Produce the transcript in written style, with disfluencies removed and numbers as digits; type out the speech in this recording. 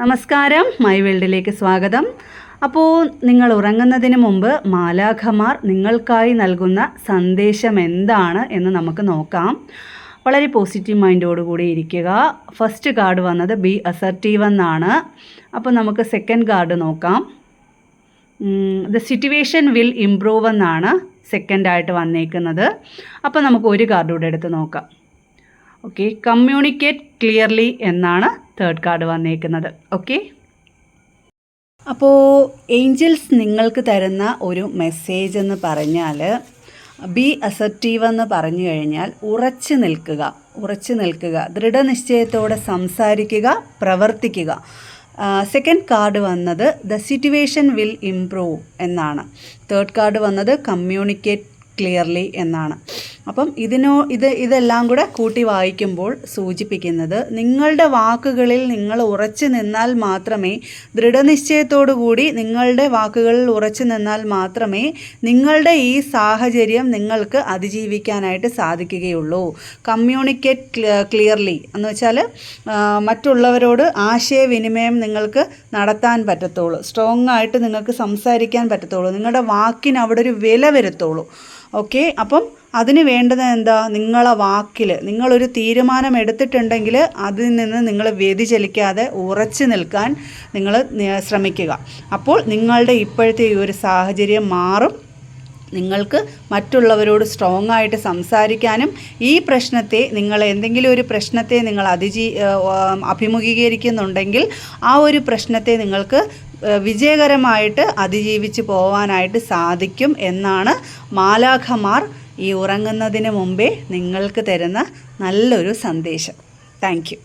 നമസ്കാരം, മൈ വേൾഡിലേക്ക് സ്വാഗതം. അപ്പോൾ നിങ്ങൾ ഉറങ്ങുന്നതിന് മുമ്പ് മാലാഖമാർ നിങ്ങൾക്കായി നൽകുന്ന സന്ദേശം എന്താണ് എന്ന് നമുക്ക് നോക്കാം. വളരെ പോസിറ്റീവ് മൈൻഡോടുകൂടി ഇരിക്കുക. ഫസ്റ്റ് കാർഡ് വന്നത് ബി അസർട്ടീവ് എന്നാണ്. അപ്പോൾ നമുക്ക് സെക്കൻഡ് കാർഡ് നോക്കാം. ദ സിറ്റുവേഷൻ വിൽ ഇംപ്രൂവ് എന്നാണ് സെക്കൻഡായിട്ട് വന്നേക്കുന്നത്. അപ്പോൾ നമുക്ക് ഒരു കാർഡ് കൂടെ എടുത്ത് നോക്കാം. ഓക്കെ, കമ്മ്യൂണിക്കേറ്റ് ക്ലിയർലി എന്നാണ് തേർഡ് കാർഡ് വന്നേക്കുന്നത്. ഓക്കെ, അപ്പോൾ ഏഞ്ചൽസ് നിങ്ങൾക്ക് തരുന്ന ഒരു മെസ്സേജ് എന്ന് പറഞ്ഞാൽ ബി അസർട്ടീവ് എന്ന് പറഞ്ഞു കഴിഞ്ഞാൽ ഉറച്ചു നിൽക്കുക, ദൃഢനിശ്ചയത്തോടെ സംസാരിക്കുക, പ്രവർത്തിക്കുക. സെക്കൻഡ് കാർഡ് വന്നത് ദ സിറ്റുവേഷൻ വിൽ ഇംപ്രൂവ് എന്നാണ്. തേർഡ് കാർഡ് വന്നത് കമ്മ്യൂണിക്കേറ്റ് ക്ലിയർലി എന്നാണ്. അപ്പം ഇതെല്ലാം കൂടെ കൂട്ടി വായിക്കുമ്പോൾ സൂചിപ്പിക്കുന്നത് നിങ്ങളുടെ വാക്കുകളിൽ നിങ്ങൾ ഉറച്ചു നിന്നാൽ മാത്രമേ, ദൃഢനിശ്ചയത്തോടു കൂടി നിങ്ങളുടെ വാക്കുകളിൽ ഉറച്ചു നിന്നാൽ മാത്രമേ നിങ്ങളുടെ ഈ സാഹചര്യം നിങ്ങൾക്ക് അതിജീവിക്കാനായിട്ട് സാധിക്കുകയുള്ളൂ. കമ്മ്യൂണിക്കേറ്റ് ക്ലിയർലി എന്ന് വെച്ചാൽ മറ്റുള്ളവരോട് ആശയവിനിമയം നിങ്ങൾക്ക് നടത്താൻ പറ്റത്തുള്ളൂ, സ്ട്രോങ് ആയിട്ട് നിങ്ങൾക്ക് സംസാരിക്കാൻ പറ്റത്തുള്ളൂ, നിങ്ങളുടെ വാക്കിന് അവിടെ ഒരു വില വരുത്തുള്ളൂ. ഓക്കെ, അപ്പം അതിന് വേണ്ടത് എന്താ? നിങ്ങളെ വാക്കിൽ നിങ്ങളൊരു തീരുമാനം എടുത്തിട്ടുണ്ടെങ്കിൽ അതിൽ നിന്ന് നിങ്ങൾ വ്യതിചലിക്കാതെ ഉറച്ചു നിൽക്കാൻ നിങ്ങൾ ശ്രമിക്കുക. അപ്പോൾ നിങ്ങളുടെ ഇപ്പോഴത്തെ ഈ ഒരു സാഹചര്യം മാറും. നിങ്ങൾക്ക് മറ്റുള്ളവരോട് സ്ട്രോങ് ആയിട്ട് സംസാരിക്കാനും ഈ പ്രശ്നത്തെ, നിങ്ങൾ എന്തെങ്കിലും ഒരു പ്രശ്നത്തെ നിങ്ങൾ അഭിമുഖീകരിക്കുന്നുണ്ടെങ്കിൽ ആ ഒരു പ്രശ്നത്തെ നിങ്ങൾക്ക് വിജയകരമായിട്ട് അതിജീവിച്ച് പോകാനായിട്ട് സാധിക്കും എന്നാണ് മാലാഖമാർ ഈ ഉറങ്ങുന്നതിന് മുമ്പേ നിങ്ങൾക്ക് തരുന്ന നല്ലൊരു സന്ദേശം. Thank you.